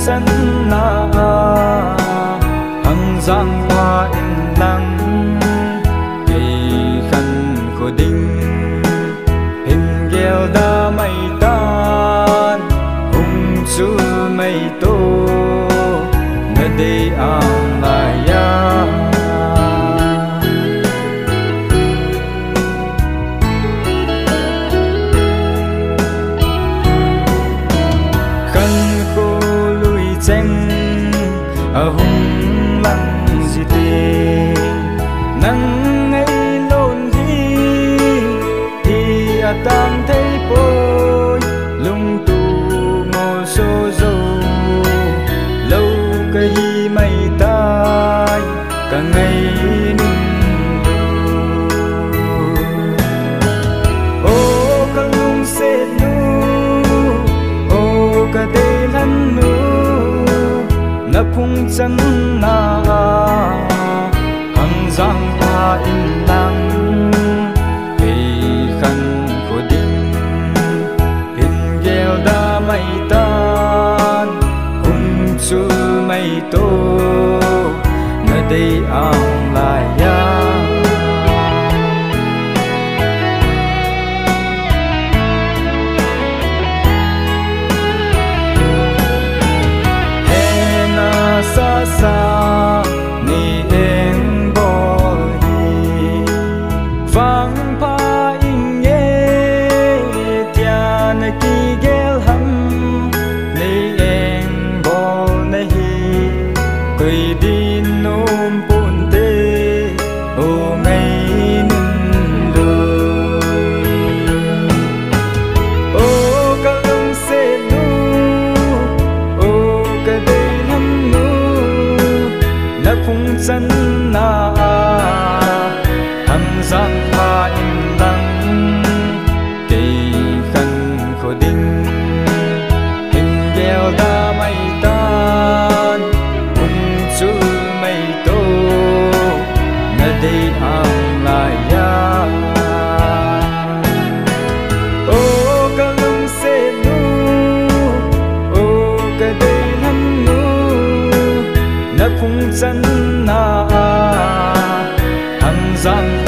chân na hằng giang hoa in lăng kỳ khăn khổ đinh hình gheo đa mây tan hùng chú mây tô ngờ đi ang lại ya hùng lăng gì tê nắng ngày lôn thì tam thấy bôi lung tu mô sô dâu lâu cái hi mây tai cả ngày nung ô cả lung xe nu ô cả đê lăn nu na phung chân na hằng giang hoa in lăng kỳ khăn khổ đinh hình gheo đa mây tan hùng chú mây tô ngờ đây ang lại ya xa xa ni em bỏ đi vang pa in nghe tia na ki gel ham ni em bỏ na hi cười đi nôm bồn tê ô ngày nun lùi ô cả lông xe nu ô cả đây lắm phung chân na hằng giang hoa in lăng kỳ khăn khổ đinh hình gheo đa mây tan hùng chú mây tô ngờ đây ang lại ya ô cả lung xe nu ô cả đây lắm nu na phung chân na hằng giang